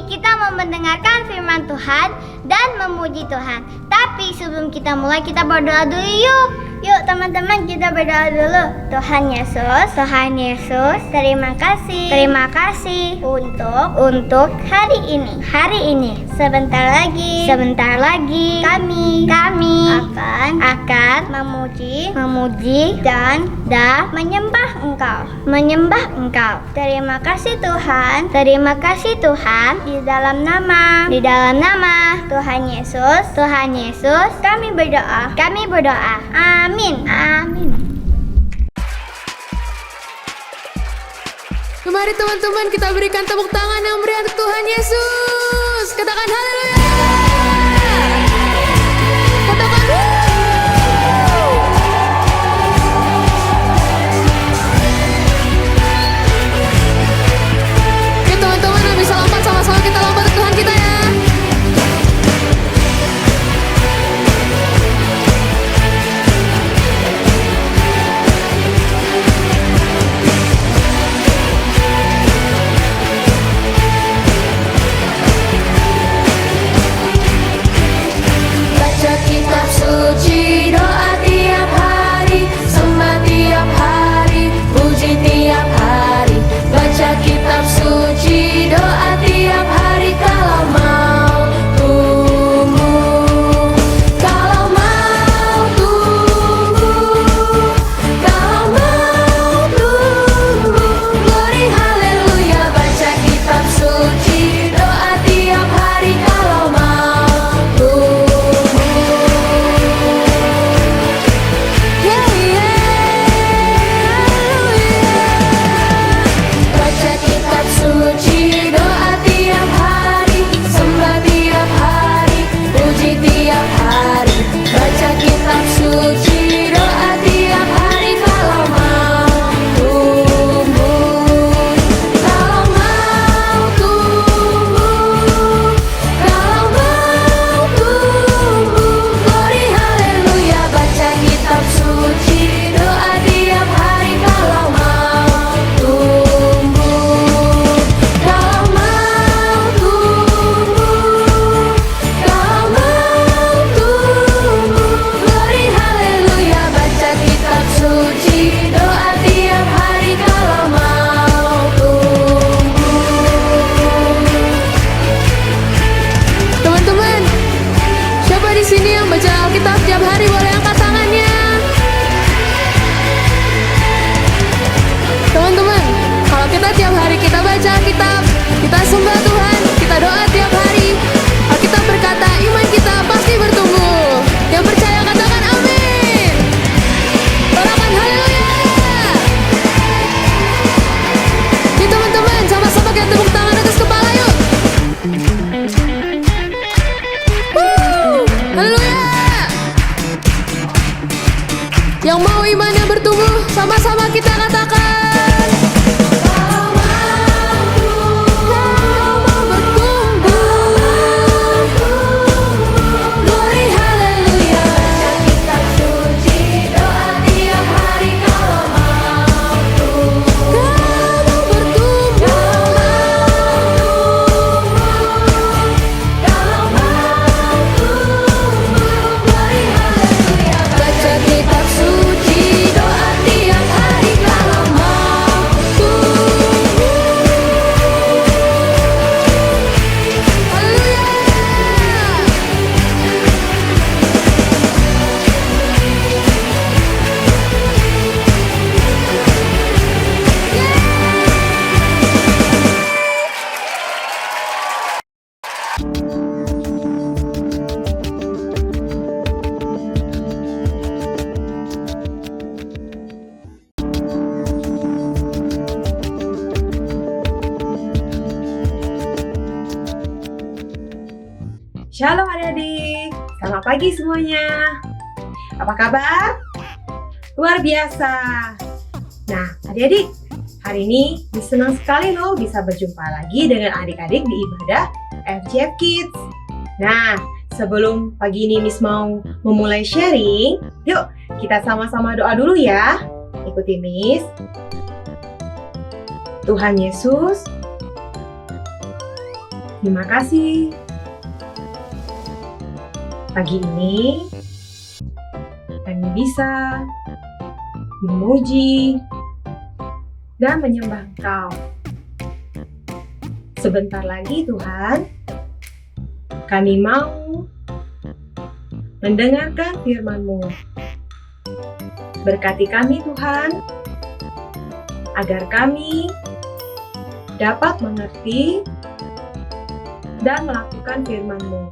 kita mau mendengarkan firman Tuhan dan memuji Tuhan. Tapi sebelum kita mulai, kita berdoa dulu yuk. Yuk teman-teman, kita berdoa dulu. Tuhan Yesus, terima kasih untuk hari ini. Sebentar lagi kami akan memuji dan menyembah Engkau. Terima kasih Tuhan. Di dalam nama Tuhan Yesus kami berdoa. Amin. Mari teman-teman, kita berikan tepuk tangan yang meriah untuk Tuhan Yesus. Katakan haleluya. Katakan wuh. Oke teman-teman, yang bisa lompat sama-sama kita lompat ke Tuhan kita ya. Yang mau imannya bertumbuh, sama-sama kita katakan. Shalom adik-adik, selamat pagi semuanya. Apa kabar? Luar biasa. Nah adik-adik, hari ini Miss senang sekali loh bisa berjumpa lagi dengan adik-adik di ibadah FGF Kids. Nah sebelum pagi ini Miss mau memulai sharing, yuk kita sama-sama doa dulu ya. Ikuti Miss. Tuhan Yesus, Terima kasih. Pagi ini, kami bisa memuji dan menyembah Engkau. Sebentar lagi Tuhan, kami mau mendengarkan firman-Mu. Berkati kami Tuhan, agar kami dapat mengerti dan melakukan firman-Mu.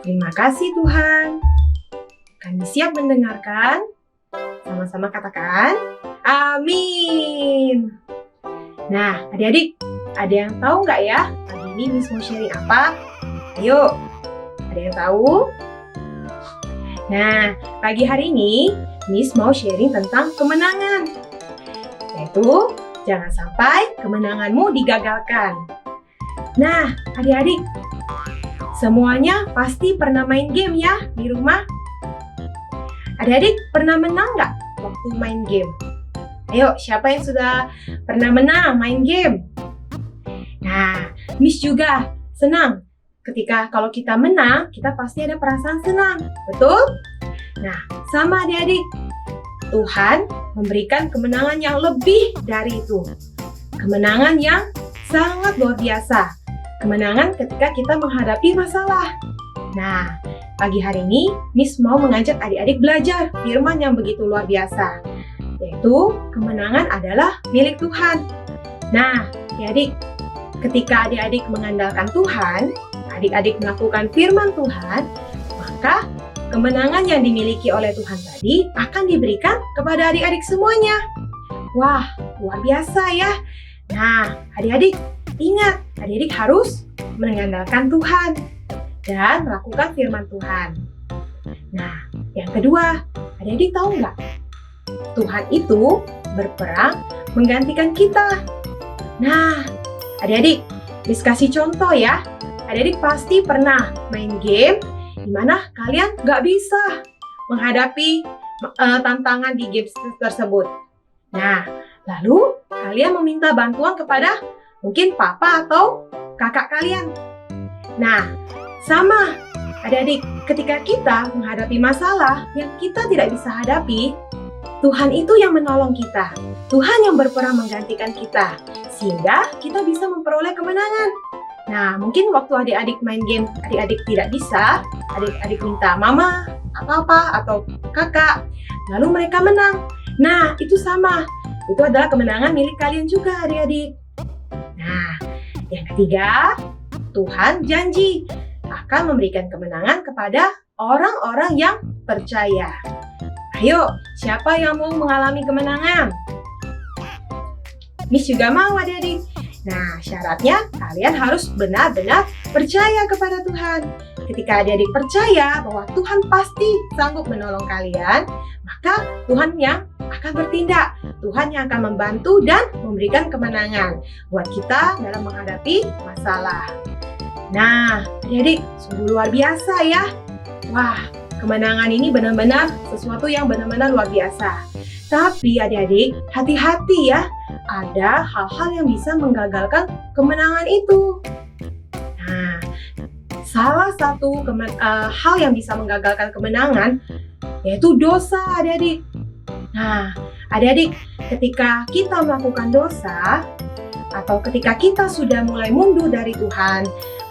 Terima kasih Tuhan, kami siap mendengarkan. Sama-sama katakan, amin. Nah, adik-adik, ada yang tahu nggak ya? Pagi ini Miss mau sharing apa? Ayo, ada yang tahu? Nah, pagi hari ini Miss mau sharing tentang kemenangan. Yaitu, jangan sampai kemenanganmu digagalkan. Nah, adik-adik, semuanya pasti pernah main game ya di rumah? Adik-adik pernah menang nggak waktu main game? Ayo, siapa yang sudah pernah menang main game? Nah, Miss juga senang. Ketika kalau kita menang, kita pasti ada perasaan senang. Betul? Nah, sama adik-adik. Tuhan memberikan kemenangan yang lebih dari itu. Kemenangan yang sangat luar biasa. Kemenangan ketika kita menghadapi masalah. Nah, pagi hari ini, Miss mau mengajak adik-adik belajar firman yang begitu luar biasa. Yaitu, kemenangan adalah milik Tuhan. Nah, adik-adik, ketika adik-adik mengandalkan Tuhan, adik-adik melakukan firman Tuhan, maka kemenangan yang dimiliki oleh Tuhan tadi akan diberikan kepada adik-adik semuanya. Wah, luar biasa ya. Nah, adik-adik, ingat, adik-adik harus mengandalkan Tuhan dan melakukan firman Tuhan. Nah, yang kedua, adik-adik tahu nggak? Tuhan itu berperang menggantikan kita. Nah, adik-adik, Miss kasih contoh ya. Adik-adik pasti pernah main game di mana kalian nggak bisa menghadapi tantangan di game tersebut. Nah, lalu kalian meminta bantuan kepada mungkin papa atau kakak kalian. Nah, sama adik-adik, ketika kita menghadapi masalah yang kita tidak bisa hadapi, Tuhan itu yang menolong kita. Tuhan yang berperang menggantikan kita, sehingga kita bisa memperoleh kemenangan. Nah, mungkin waktu adik-adik main game, adik-adik tidak bisa, adik-adik minta mama, apa-apa, atau kakak, lalu mereka menang. Nah, itu sama. Itu adalah kemenangan milik kalian juga, adik-adik. Nah, yang ketiga, Tuhan janji akan memberikan kemenangan kepada orang-orang yang percaya. Ayo, siapa yang mau mengalami kemenangan? Miss juga mau adik-adik. Nah, syaratnya kalian harus benar-benar percaya kepada Tuhan. Ketika adik-adik percaya bahwa Tuhan pasti sanggup menolong kalian, maka Tuhan yang akan bertindak. Tuhan yang akan membantu dan memberikan kemenangan buat kita dalam menghadapi masalah. Nah, adik-adik, sungguh luar biasa ya. Wah, kemenangan ini benar-benar sesuatu yang benar-benar luar biasa. Tapi adik-adik, hati-hati ya. Ada hal-hal yang bisa menggagalkan kemenangan itu. Nah, salah satu hal yang bisa menggagalkan kemenangan yaitu dosa, adik-adik. Nah, adik-adik, ketika kita melakukan dosa atau ketika kita sudah mulai mundur dari Tuhan,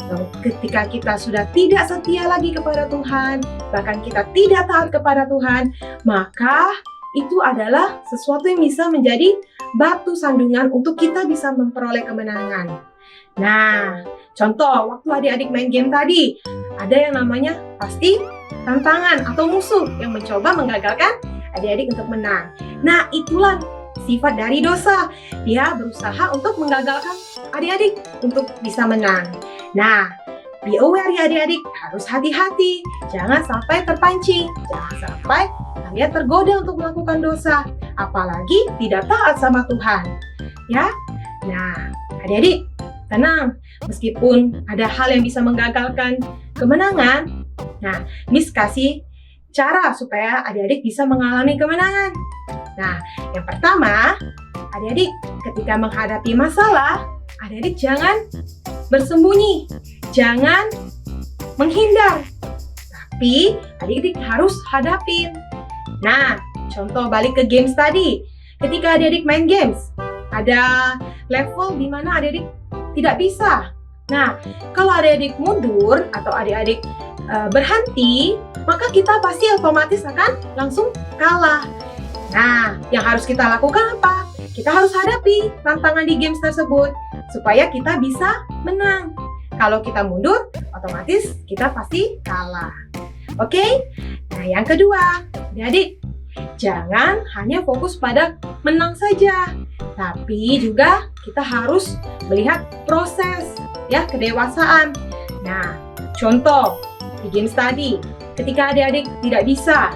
atau ketika kita sudah tidak setia lagi kepada Tuhan, bahkan kita tidak taat kepada Tuhan, maka itu adalah sesuatu yang bisa menjadi batu sandungan untuk kita bisa memperoleh kemenangan. Nah, contoh waktu adik-adik main game tadi, ada yang namanya pasti tantangan atau musuh yang mencoba menggagalkan adik-adik untuk menang. Nah, itulah sifat dari dosa. Dia berusaha untuk menggagalkan adik-adik untuk bisa menang. Nah, be aware ya adik-adik, harus hati-hati. Jangan sampai terpancing, jangan sampai kalian tergoda untuk melakukan dosa, apalagi tidak taat sama Tuhan. Ya, nah adik-adik, tenang. Meskipun ada hal yang bisa menggagalkan kemenangan, nah Miss kasih cara supaya adik-adik bisa mengalami kemenangan. Nah, yang pertama, adik-adik ketika menghadapi masalah, adik-adik jangan bersembunyi, jangan menghindar, tapi adik-adik harus hadapin. Nah, contoh balik ke games tadi. Ketika adik-adik main games, ada level di mana adik-adik tidak bisa. Nah, kalau adik-adik mundur atau adik-adik berhenti, maka kita pasti otomatis akan langsung kalah. Nah, yang harus kita lakukan apa? Kita harus hadapi tantangan di games tersebut supaya kita bisa menang. Kalau kita mundur, otomatis kita pasti kalah. Oke? Nah, yang kedua, adik-adik, jangan hanya fokus pada menang saja, tapi juga kita harus melihat proses ya kedewasaan. Nah, contoh di games tadi, ketika adik-adik tidak bisa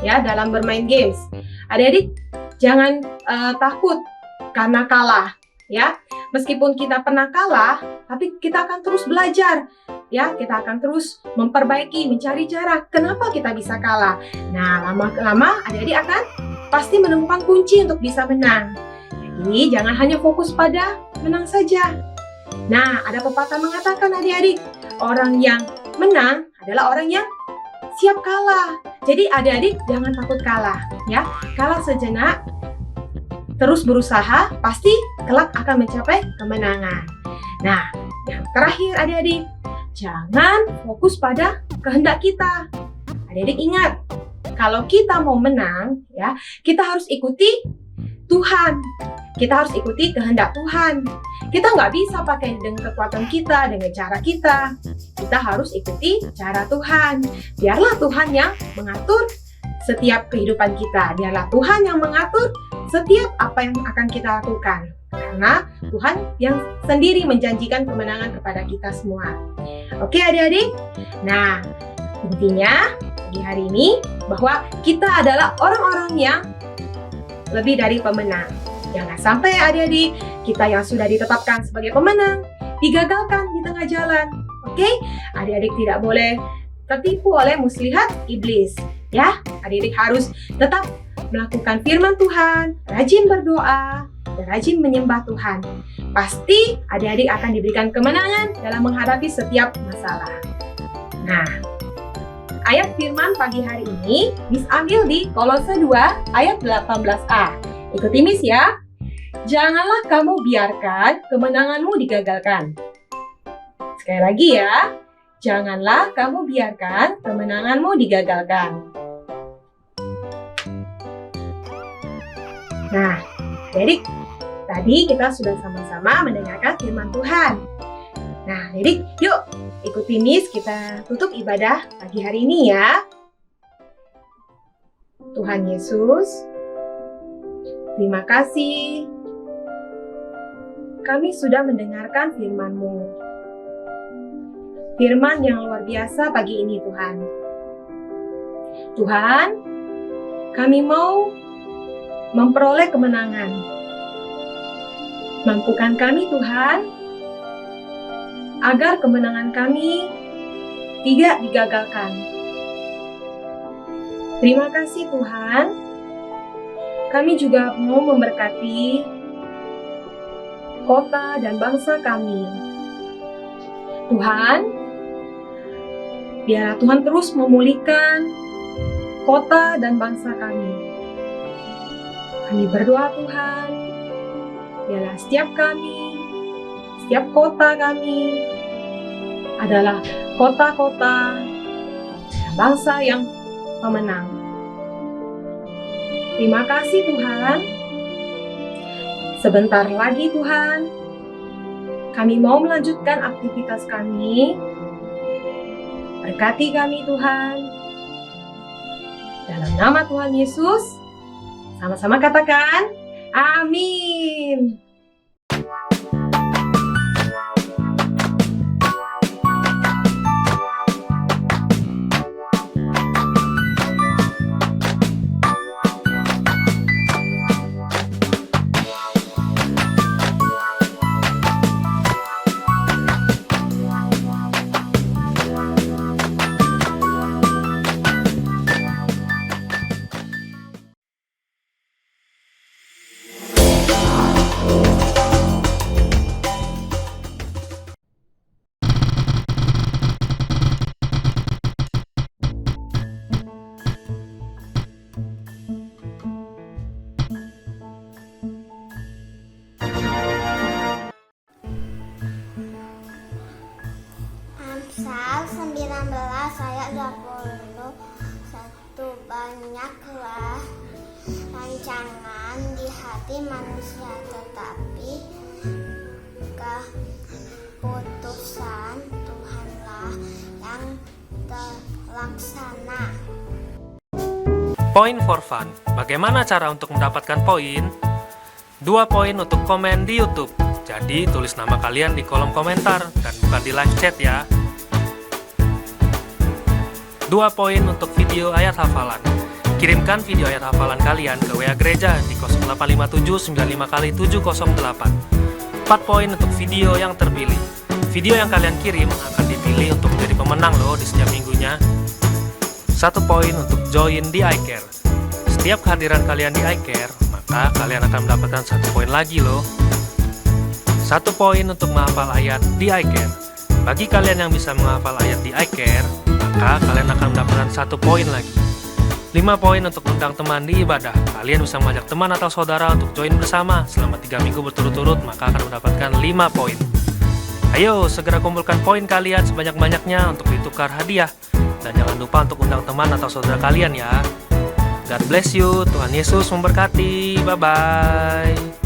ya dalam bermain games, adik-adik jangan takut karena kalah ya. Meskipun kita pernah kalah, tapi kita akan terus belajar ya, kita akan terus memperbaiki, mencari cara kenapa kita bisa kalah. Nah, lama-lama adik-adik akan pasti menemukan kunci untuk bisa menang. Jadi, jangan hanya fokus pada menang saja. Nah, ada pepatah mengatakan adik-adik, orang yang menang adalah orang yang siap kalah. Jadi, adik-adik jangan takut kalah ya. Kalah sejenak, terus berusaha, pasti kelak akan mencapai kemenangan. Nah, yang terakhir adik-adik, jangan fokus pada kehendak kita. Adik-adik ingat, kalau kita mau menang, ya, kita harus ikuti Tuhan. Kita harus ikuti kehendak Tuhan. Kita nggak bisa pakai dengan kekuatan kita, dengan cara kita. Kita harus ikuti cara Tuhan. Biarlah Tuhan yang mengatur setiap kehidupan kita. Biarlah Tuhan yang mengatur setiap apa yang akan kita lakukan. Karena Tuhan yang sendiri menjanjikan kemenangan kepada kita semua. Oke adik-adik? Nah, intinya di hari ini bahwa kita adalah orang-orang yang lebih dari pemenang. Jangan sampai adik-adik kita yang sudah ditetapkan sebagai pemenang digagalkan di tengah jalan. Oke? Adik-adik tidak boleh tertipu oleh muslihat iblis. Ya, adik-adik harus tetap melakukan firman Tuhan, rajin berdoa, dan rajin menyembah Tuhan. Pasti adik-adik akan diberikan kemenangan dalam menghadapi setiap masalah. Nah, ayat firman pagi hari ini Miss ambil di Kolose 2 ayat 18a. Ikuti Miss ya. Janganlah kamu biarkan kemenanganmu digagalkan. Sekali lagi ya. Janganlah kamu biarkan kemenanganmu digagalkan. Nah, adik, tadi kita sudah sama-sama mendengarkan firman Tuhan. Nah, adik, yuk ikuti Miss, kita tutup ibadah pagi hari ini ya. Tuhan Yesus, terima kasih. Kami sudah mendengarkan firman-Mu. Firman yang luar biasa pagi ini Tuhan. Tuhan, kami mau memperoleh kemenangan. Mampukan kami Tuhan, agar kemenangan kami tidak digagalkan. Terima kasih Tuhan, kami juga mau memberkati kota dan bangsa kami. Tuhan, biarlah Tuhan terus memulihkan kota dan bangsa kami. Kami berdoa Tuhan, biarlah setiap kami, setiap kota kami adalah kota-kota bangsa yang pemenang. Terima kasih Tuhan. Sebentar lagi Tuhan, kami mau melanjutkan aktivitas kami. Berkati kami Tuhan. Dalam nama Tuhan Yesus, sama-sama katakan, amin. Pasal 19 ayat 21 banyaklah rancangan di hati manusia tetapi keputusan Tuhanlah yang terlaksana. Point for fun. Bagaimana cara untuk mendapatkan poin? 2 poin untuk komen di YouTube. Jadi tulis nama kalian di kolom komentar dan bukan di live chat ya. 2 poin untuk video ayat hafalan. Kirimkan video ayat hafalan kalian ke WA gereja di 0857 95 kali 708. 4 poin untuk video yang terpilih. Video yang kalian kirim akan dipilih untuk menjadi pemenang loh di setiap minggunya. 1 poin untuk join di iCare. Setiap kehadiran kalian di iCare, maka kalian akan mendapatkan 1 poin lagi loh. 1 poin untuk menghafal ayat di iCare. Bagi kalian yang bisa menghafal ayat di iCare, maka kalian akan mendapatkan 1 poin lagi. 5 poin untuk undang teman di ibadah. Kalian bisa mengajak teman atau saudara untuk join bersama selama 3 minggu berturut-turut, maka akan mendapatkan 5 poin. Ayo, segera kumpulkan poin kalian sebanyak-banyaknya untuk ditukar hadiah. Dan jangan lupa untuk undang teman atau saudara kalian ya. God bless you, Tuhan Yesus memberkati. Bye-bye.